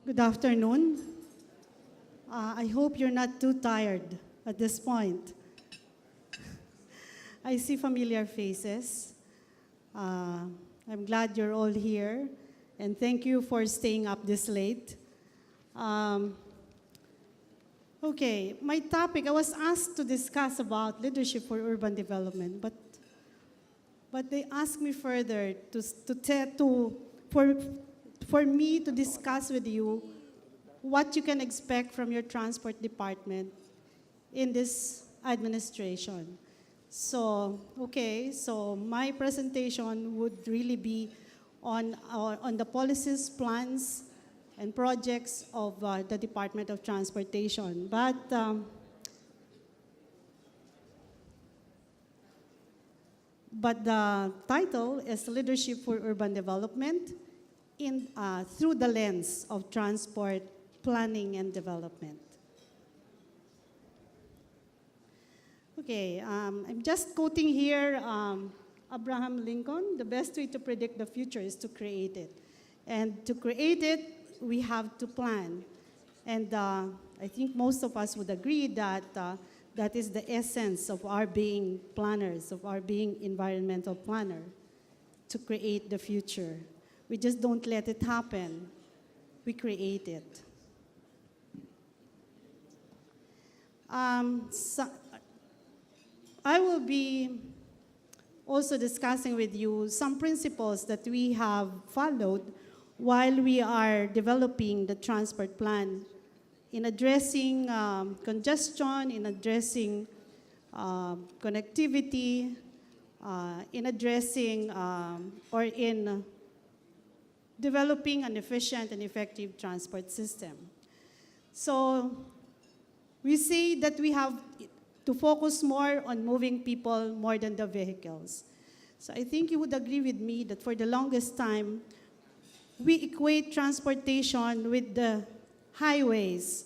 Good afternoon. I hope you're not too tired at this point. I see familiar faces. I'm glad you're all here, and thank you for staying up this late. Okay, my topic, I was asked to discuss about leadership for urban development, but they asked me further for me to discuss with you what you can expect from your transport department in this administration. So, okay, so my presentation would really be on the policies, plans, and projects of the Department of Transportation. But the title is Leadership for Urban Development through the lens of transport planning and development. Okay, I'm just quoting here Abraham Lincoln: the best way to predict the future is to create it. And to create it, we have to plan. And I think most of us would agree that that is the essence of our being planners, of our being environmental planner, to create the future. We just don't let it happen. We create it. So I will be also discussing with you some principles that we have followed while we are developing the transport plan in addressing congestion, in addressing connectivity, in addressing or in developing an efficient and effective transport system. So we say that we have to focus more on moving people more than the vehicles. So I think you would agree with me that for the longest time, we equate transportation with the highways,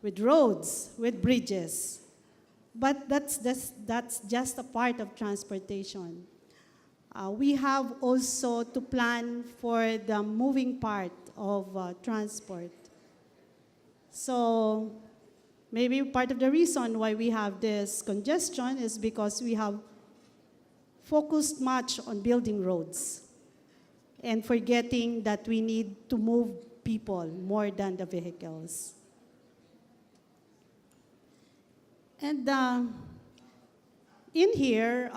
with roads, with bridges. But that's just a part of transportation. We have also to plan for the moving part of transport. So maybe part of the reason why we have this congestion is because we have focused much on building roads and forgetting that we need to move people more than the vehicles. And in here,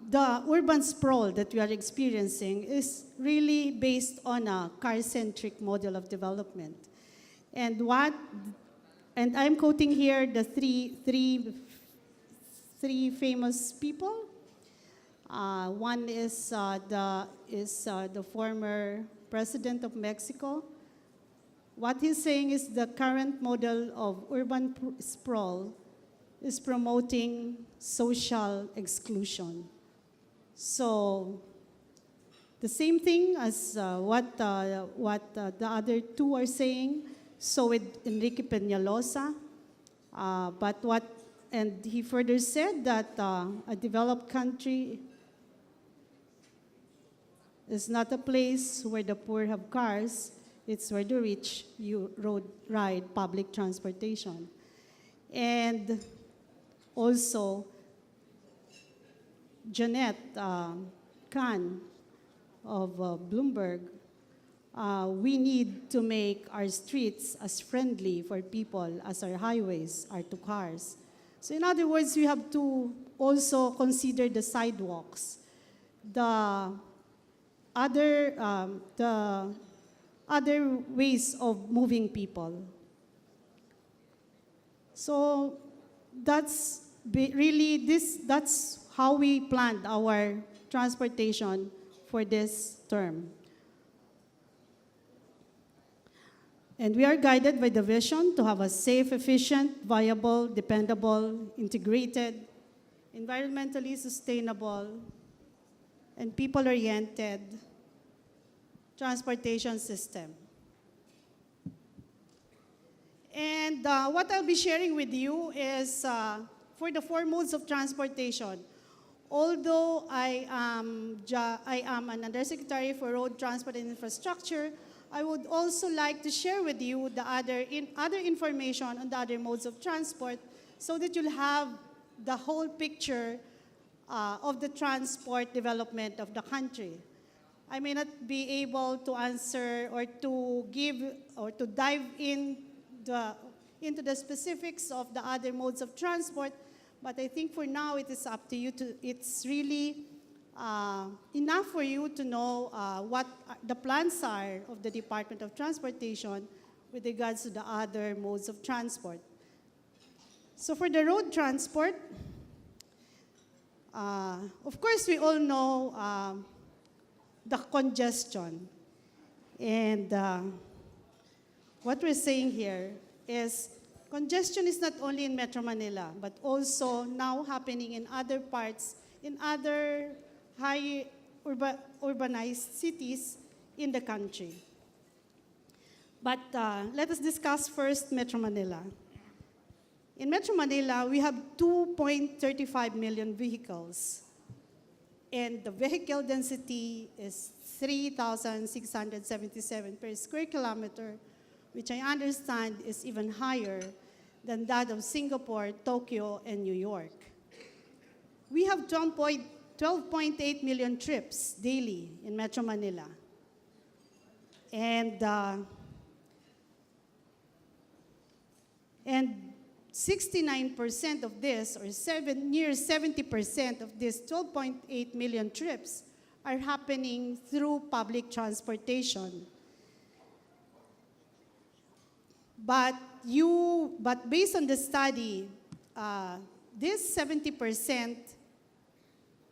the urban sprawl that we are experiencing is really based on a car-centric model of development. And I'm quoting here the three famous people. One is the former president of Mexico. What he's saying is the current model of urban sprawl is promoting social exclusion. So the same thing as what the other two are saying. So with Enrique Peñalosa, and he further said that a developed country is not a place where the poor have cars, it's where the rich ride public transportation. And also, Janet Khan of Bloomberg, we need to make our streets as friendly for people as our highways are to cars. So in other words, we have to also consider the sidewalks, the other ways of moving people. So that's how we planned our transportation for this term. And we are guided by the vision to have a safe, efficient, viable, dependable, integrated, environmentally sustainable, and people-oriented transportation system. And what I'll be sharing with you is for the 4 modes of transportation. Although I am an Undersecretary for Road Transport and Infrastructure, I would also like to share with you the other information on the other modes of transport so that you'll have the whole picture of the transport development of the country. I may not be able to answer or to give or to dive into the specifics of the other modes of transport, but I think for now it is up to you it's really enough for you to know what the plans are of the Department of Transportation with regards to the other modes of transport. So for the road transport, of course we all know the congestion. And what we're saying here is congestion is not only in Metro Manila, but also now happening in other parts, in other high urbanized cities in the country. But let us discuss first Metro Manila. In Metro Manila, we have 2.35 million vehicles. And the vehicle density is 3,677 per square kilometer, which I understand is even higher than that of Singapore, Tokyo, and New York. We have 12.8 million trips daily in Metro Manila. And 69% of this, or near 70% of this 12.8 million trips are happening through public transportation. But based on the study, this 70%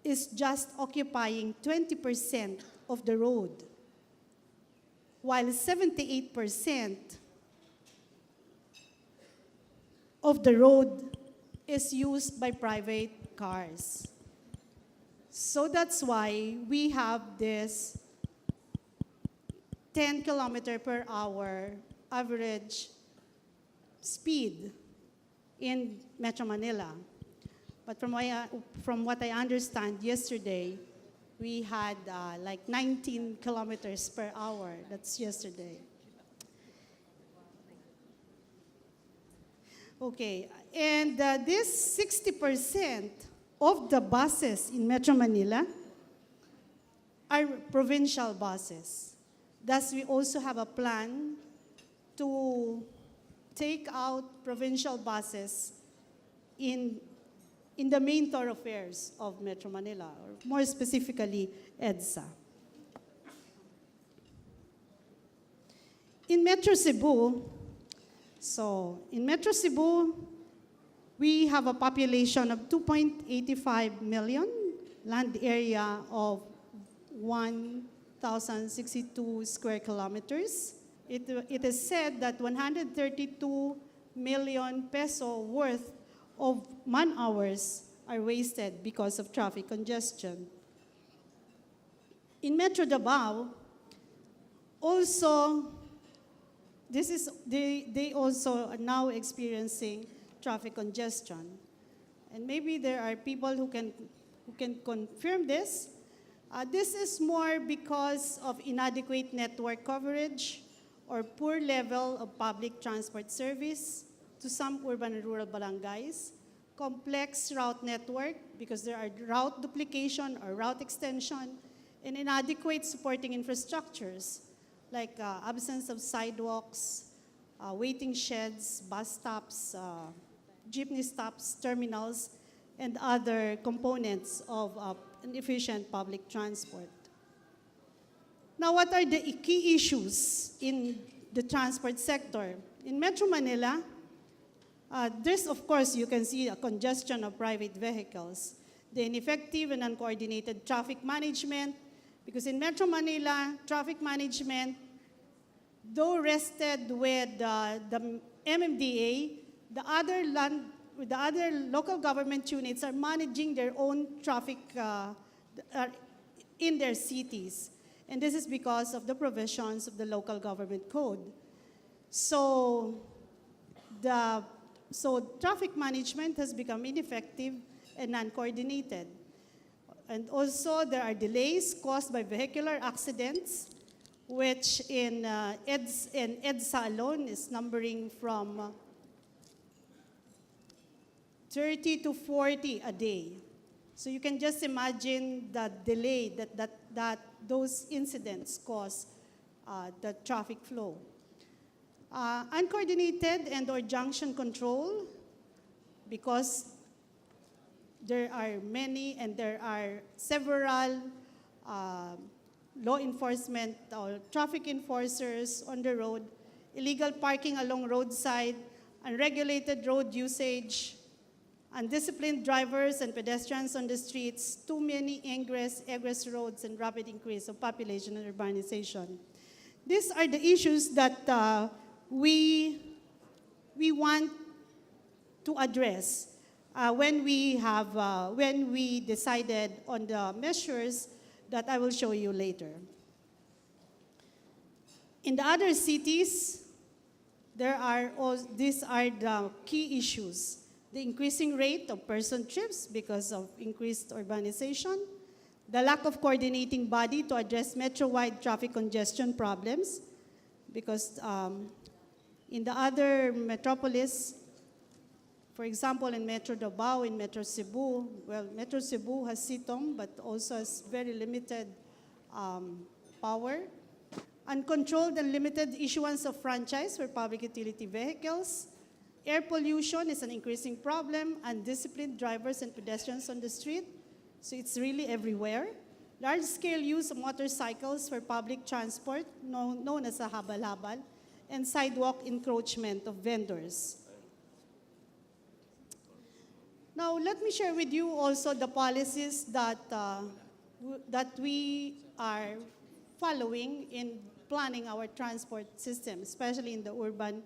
is just occupying 20% of the road, while 78% of the road is used by private cars. So that's why we have this 10 kilometer per hour average speed in Metro Manila. But from what I understand yesterday, we had like 19 kilometers per hour. That's yesterday. Okay, and this 60% of the buses in Metro Manila are provincial buses. Thus, we also have a plan to take out provincial buses in the main thoroughfares of Metro Manila, or more specifically, EDSA. In Metro Cebu, we have a population of 2.85 million, land area of 1,062 square kilometers. It is said that 132 million peso worth of man-hours are wasted because of traffic congestion. In Metro Davao, also, they also are now experiencing traffic congestion. And maybe there are people who can confirm this. This is more because of inadequate network coverage or poor level of public transport service to some urban and rural barangays, complex route network because there are route duplication or route extension, and inadequate supporting infrastructures like absence of sidewalks, waiting sheds, bus stops, jeepney stops, terminals, and other components of an efficient public transport. Now, what are the key issues in the transport sector? In Metro Manila, there's, of course, you can see a congestion of private vehicles, the ineffective and uncoordinated traffic management, because in Metro Manila, traffic management, though rested with the MMDA, the other local government units are managing their own traffic in their cities. And this is because of the provisions of the local government code. So traffic management has become ineffective and uncoordinated. And also there are delays caused by vehicular accidents which in EDSA alone is numbering from 30 to 40 a day. So you can just imagine the delay that those incidents cause the traffic flow. Uncoordinated and or junction control, because there are many and there are several law enforcement or traffic enforcers on the road, illegal parking along roadside, unregulated road usage, undisciplined drivers and pedestrians on the streets, too many egress roads, and rapid increase of population and urbanization. These are the issues that we want to address when we decided on the measures that I will show you later. In the other cities, these are the key issues. The increasing rate of person trips because of increased urbanization, the lack of coordinating body to address metro-wide traffic congestion problems, because in the other metropolis, for example, in Metro Davao, in Metro Cebu, well, Metro Cebu has Sitong, but also has very limited power. Uncontrolled and limited issuance of franchise for public utility vehicles. Air pollution is an increasing problem. Undisciplined drivers and pedestrians on the street. So it's really everywhere. Large-scale use of motorcycles for public transport, known as a habal-habal, and sidewalk encroachment of vendors. Now, let me share with you also the policies that we are following in planning our transport system, especially in the urban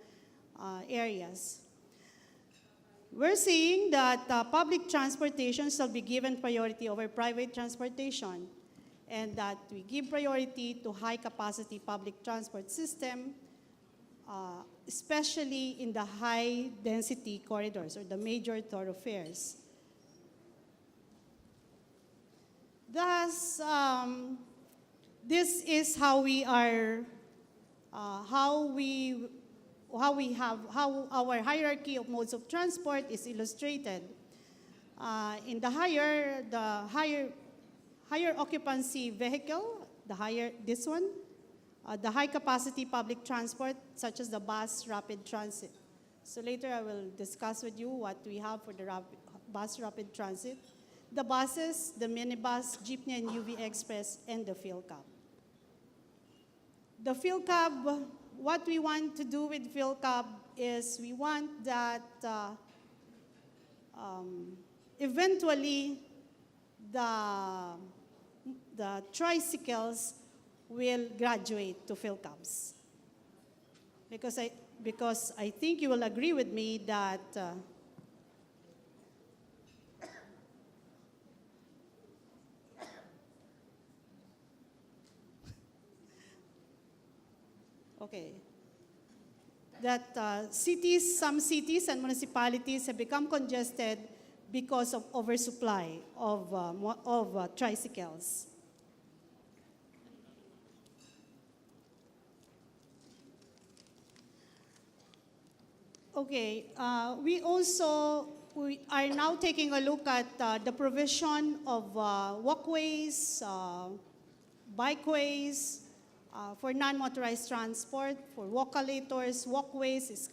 areas. We're seeing that public transportation shall be given priority over private transportation, and that we give priority to high-capacity public transport system, especially in the high-density corridors or the major thoroughfares. Thus, this is how we are, how our hierarchy of modes of transport is illustrated. In the higher occupancy vehicle, this one, the high capacity public transport, such as the bus rapid transit. So later I will discuss with you what we have for the bus rapid transit. The buses, the minibus, jeepney and UV Express, and the PhilCab. The PhilCab, what we want to do with PhilCab is we want that eventually the tricycles will graduate to PhilCabs. Because I think you will agree with me that some cities and municipalities have become congested because of oversupply of tricycles. Okay, we are now taking a look at the provision of walkways, bikeways, for non-motorized transport, for walkolators, walkways,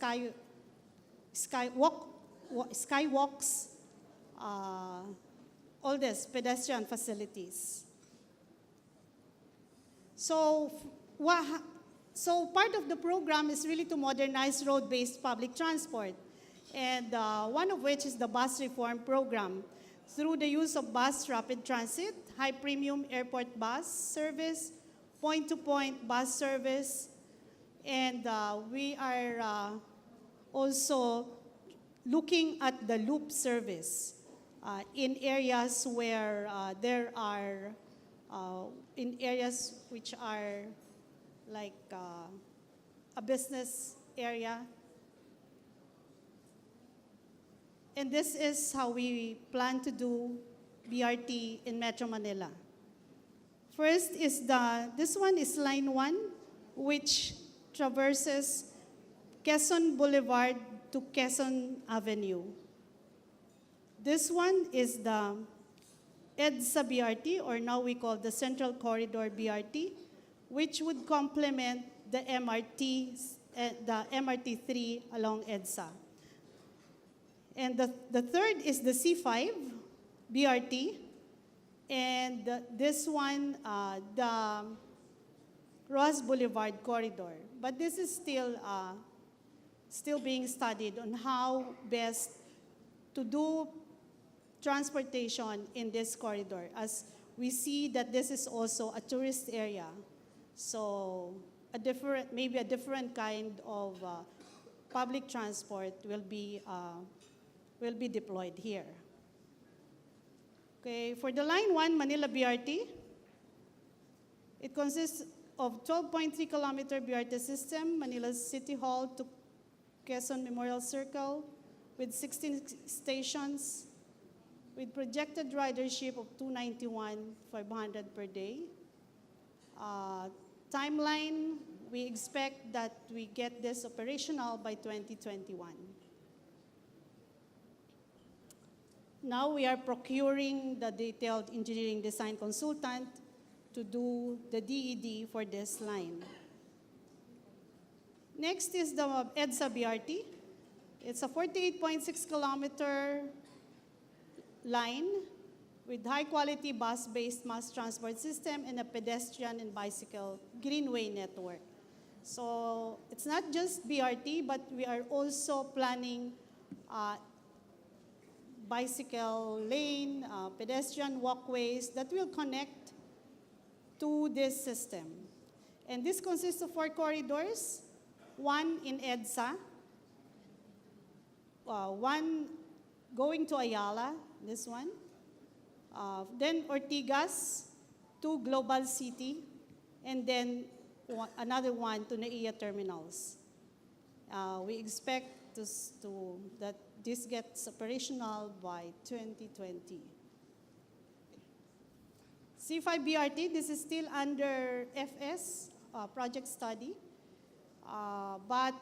skywalks, all this, pedestrian facilities. So part of the program is really to modernize road-based public transport, and one of which is the bus reform program. Through the use of bus rapid transit, high-premium airport bus service, point-to-point bus service, and we are also looking at the loop service in areas where in areas which are like a business area. And this is how we plan to do BRT in Metro Manila. First is this one is line 1, which traverses Quezon Boulevard to Quezon Avenue. This one is the EDSA BRT, or now we call the Central Corridor BRT, which would complement the MRT3 along EDSA. And the third is the C5 BRT, and this one, the Ross Boulevard corridor. But this is still being studied on how best to do transportation in this corridor, as we see that this is also a tourist area. So maybe a different kind of public transport will be deployed here. Okay, for the line 1 Manila BRT, it consists of 12.3 kilometer BRT system, Manila City Hall to Quezon Memorial Circle, with 16 stations, with projected ridership of 291,500 per day. Timeline, we expect that we get this operational by 2021. Now we are procuring the detailed engineering design consultant to do the DED for this line. Next is the EDSA BRT. It's a 48.6 kilometer line with high-quality bus-based mass transport system and a pedestrian and bicycle greenway network. So it's not just BRT, but we are also planning bicycle lane, pedestrian walkways that will connect to this system. And this consists of 4 corridors, 1 in EDSA, 1 going to Ayala, this one, then Ortigas to Global City, and then another one to NAIA terminals. We expect that this gets operational by 2020. C5 BRT, this is still under FS, project study, but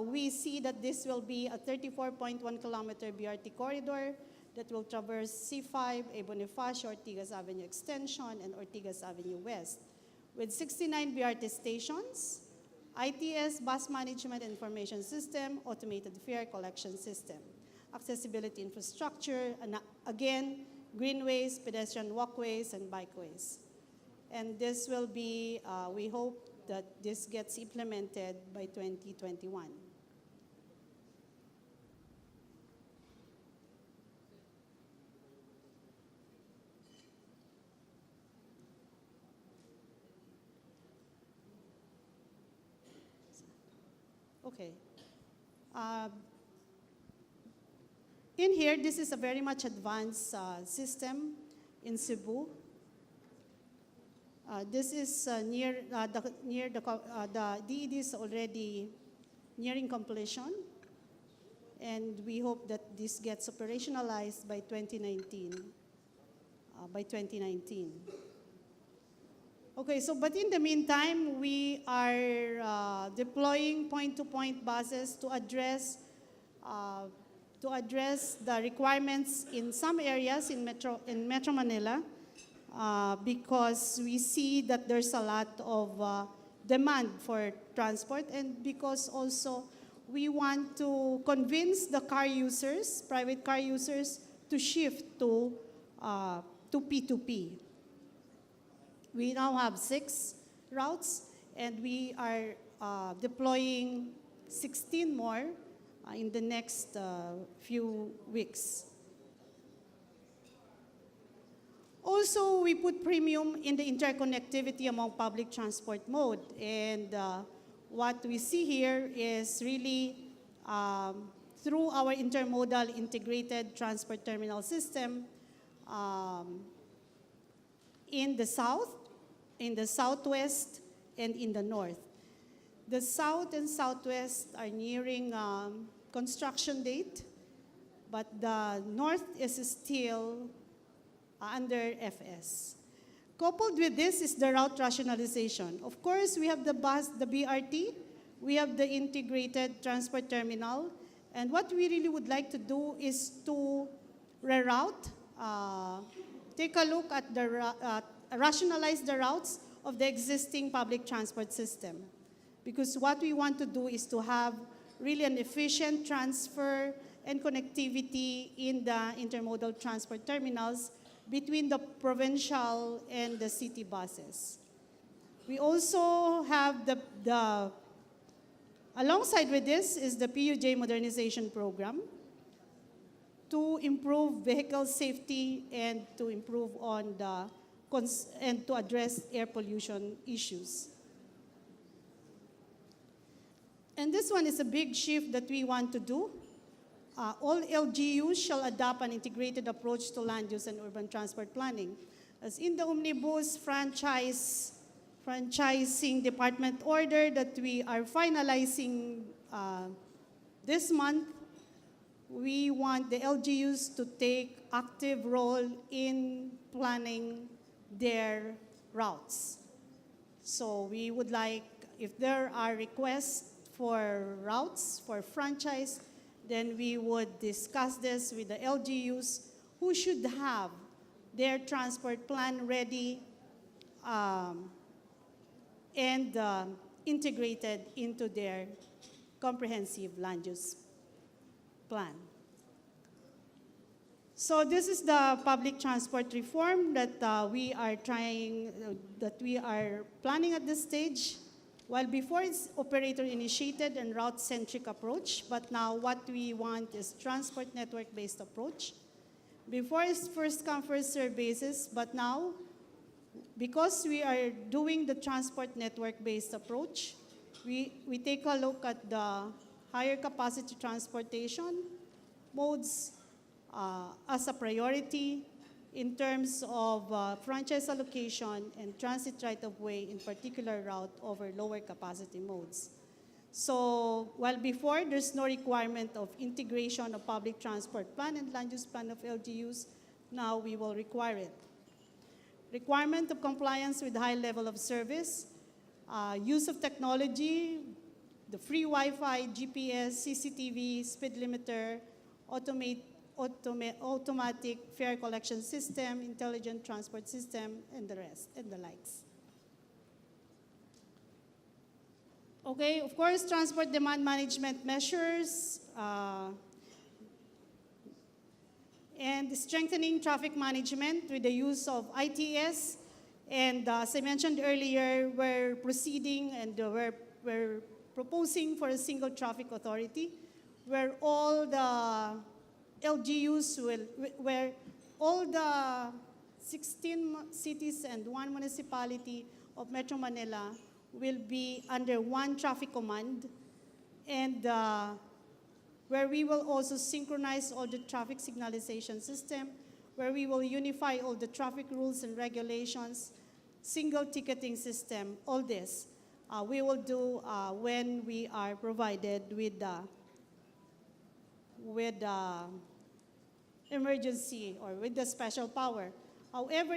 we see that this will be a 34.1 kilometer BRT corridor that will traverse C5, A. Bonifacio, Ortigas Avenue Extension, and Ortigas Avenue West, with 69 BRT stations, ITS, Bus Management Information System, Automated Fare Collection System, accessibility infrastructure, and again, greenways, pedestrian walkways, and bikeways. And this will be, we hope that this gets implemented by 2021. Okay. In here, this is a very much advanced system in Cebu. This is the DED is already nearing completion, and we hope that this gets operationalized by 2019. Okay, so but in the meantime, we are deploying point-to-point buses to address the requirements in some areas in Metro Manila, because we see that there's a lot of demand for transport, and because also we want to convince the car users, private car users, to shift to P2P. We now have 6 routes, and we are deploying 16 more in the next few weeks. Also, we put premium in the interconnectivity among public transport mode, and what we see here is really through our intermodal integrated transport terminal system in the south, in the southwest, and in the north. The south and southwest are nearing construction date, but the north is still under FS. Coupled with this is the route rationalization. Of course, we have the bus, the BRT, we have the integrated transport terminal, and what we really would like to do is to reroute, take a look at rationalize the routes of the existing public transport system. Because what we want to do is to have really an efficient transfer and connectivity in the intermodal transport terminals between the provincial and the city buses. We also have alongside with this is the PUJ modernization program to improve vehicle safety and to improve on and to address air pollution issues. And this one is a big shift that we want to do. All LGUs shall adopt an integrated approach to land use and urban transport planning. As in the omnibus franchising department order that we are finalizing this month, we want the LGUs to take active role in planning their routes. So we would like, if there are requests for routes for franchise, then we would discuss this with the LGUs who should have their transport plan ready and integrated into their comprehensive land use plan. So this is the public transport reform that we are planning at this stage. While before it's operator-initiated and route-centric approach, but now what we want is transport network-based approach. Before it's first-come, first-served basis, but now, because we are doing the transport network-based approach, we take a look at the higher capacity transportation modes as a priority in terms of franchise allocation and transit right-of-way, in particular route over lower capacity modes. So while before there's no requirement of integration of public transport plan and land use plan of LGUs, now we will require it. Requirement of compliance with high level of service, use of technology, the free Wi-Fi, GPS, CCTV, speed limiter, automatic fare collection system, intelligent transport system, and the rest, and the likes. Okay, of course, transport demand management measures, and strengthening traffic management with the use of ITS. And as I mentioned earlier, we're proceeding and we're proposing for a single traffic authority where all the LGUs where all the 16 cities and 1 municipality of Metro Manila will be under one traffic command, and where we will also synchronize all the traffic signalization system, where we will unify all the traffic rules and regulations, single ticketing system, all this. We will do when we are provided with emergency or with the special power. However,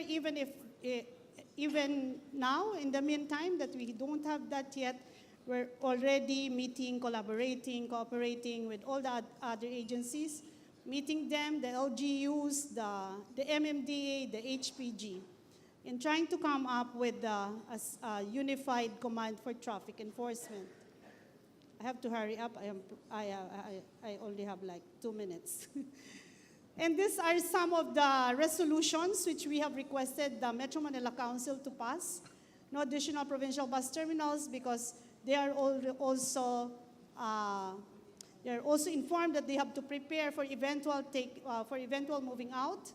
even now, in the meantime, that we don't have that yet, we're already meeting, collaborating, cooperating with all the other agencies, meeting them, the LGUs, the MMDA, the HPG, in trying to come up with a unified command for traffic enforcement. I have to hurry up. I only have like 2 minutes. And these are some of the resolutions which we have requested the Metro Manila Council to pass. No additional provincial bus terminals because they are also informed that they have to prepare for eventual moving out,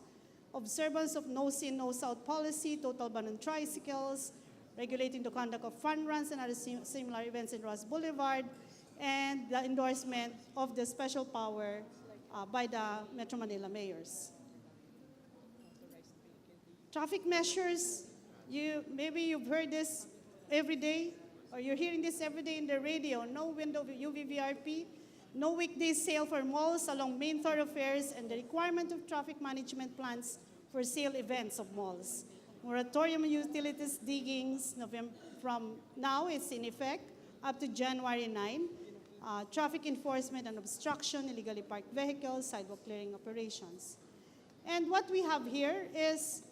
observance of no sin, no south policy, total ban on tricycles, regulating the conduct of fun runs and other similar events in Ross Boulevard, and the endorsement of the special power by the Metro Manila mayors. Traffic measures, maybe you've heard this every day, or you're hearing this every day in the radio. No window of UVVRP, no weekday sale for malls along main thoroughfares, and the requirement of traffic management plans for sale events of malls. Moratorium on utilities diggings from now it's in effect up to January 9. Traffic enforcement and obstruction, illegally parked vehicles, sidewalk clearing operations. And what we have here is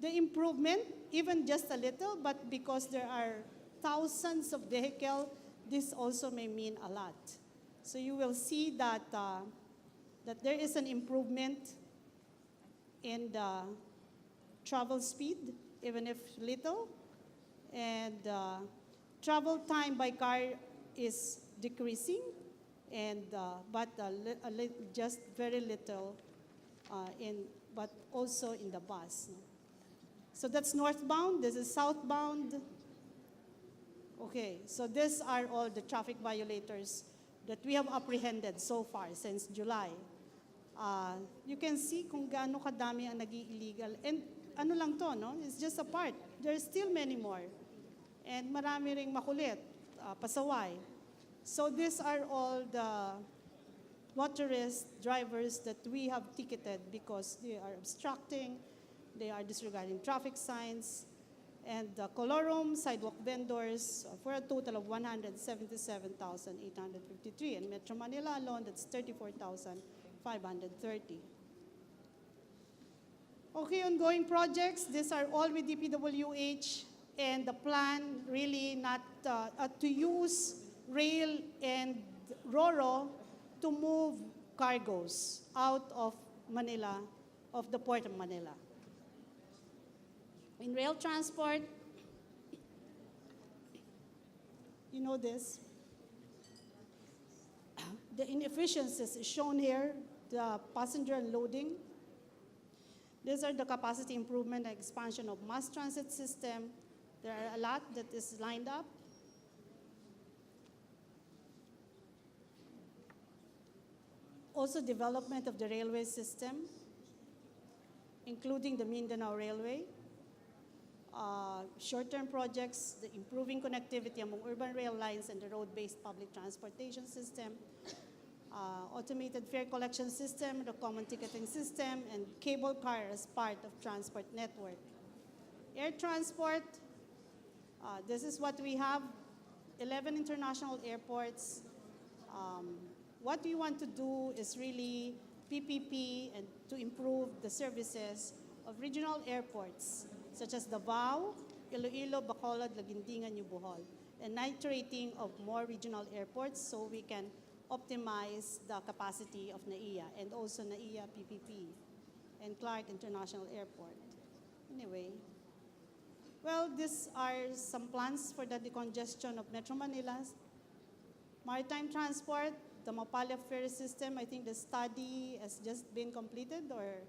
the improvement, even just a little, but because there are thousands of vehicles, this also may mean a lot. So you will see that, that there is an improvement in the travel speed, even if little, and travel time by car is decreasing, and but just very little but also in the bus. So that's northbound. This is southbound. Okay, so these are all the traffic violators that we have apprehended so far since July. You can see kung gaano kadami ang nag-illegal. And ano lang to, no? It's just a part. There's still many more. And marami ring makulit, pasaway. So these are all the motorist drivers that we have ticketed because they are obstructing, they are disregarding traffic signs, and the colorum sidewalk vendors for a total of 177,853. In Metro Manila alone, that's 34,530. Okay, ongoing projects, these are all with DPWH, and the plan really not to use rail and RoRo to move cargoes out of Manila, of the Port of Manila. In rail transport, you know this, the inefficiencies is shown here, the passenger unloading. These are the capacity improvement and expansion of mass transit system. There are a lot that is lined up. Also development of the railway system, including the Mindanao Railway. Short-term projects, the improving connectivity among urban rail lines and the road-based public transportation system, automated fare collection system, the common ticketing system, and cable car as part of transport network. Air transport, this is what we have, 11 international airports. What we want to do is really PPP and to improve the services of regional airports, such as Davao, Iloilo, Bacolod, Laguindingan, Bohol, and nitrating of more regional airports so we can optimize the capacity of NAIA and also NAIA PPP and Clark International Airport. Anyway, well, these are some plans for the decongestion of Metro Manila's maritime transport, the Mapalya ferry system. I think the study has just been completed, or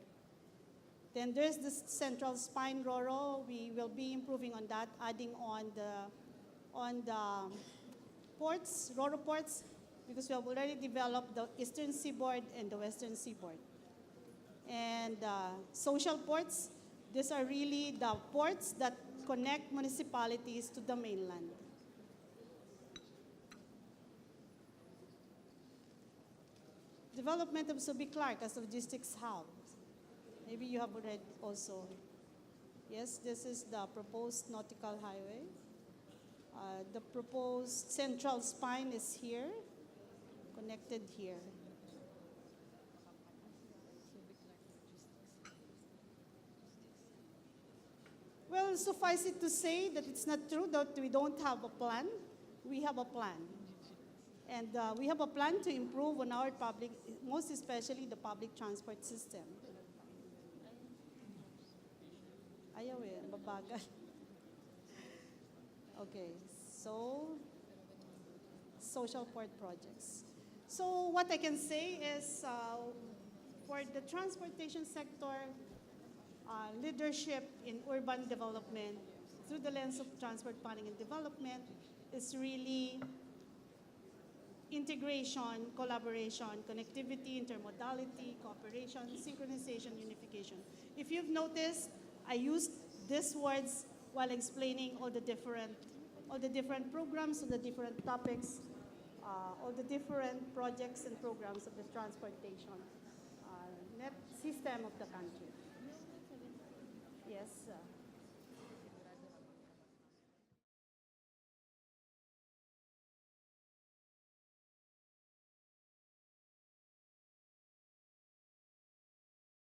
then there's the central spine RoRo. We will be improving on that, adding on the ports, RoRo ports, because we have already developed the Eastern Seaboard and the Western Seaboard. And social ports, these are really the ports that connect municipalities to the mainland. Development of Subic Clark as logistics hub. Maybe you have read also. Yes, this is the proposed nautical highway. The proposed central spine is here, connected here. Well, suffice it to say that it's not true that we don't have a plan. We have a plan. And we have a plan to improve on our public, most especially the public transport system. Ayaw eh, babagal. Okay, so social port projects. So what I can say is for the transportation sector, leadership in urban development through the lens of transport planning and development is really integration, collaboration, connectivity, intermodality, cooperation, synchronization, unification. If you've noticed, I used these words while explaining all the different programs, all the different topics, all the different projects and programs of the transportation net system of the country. Yes.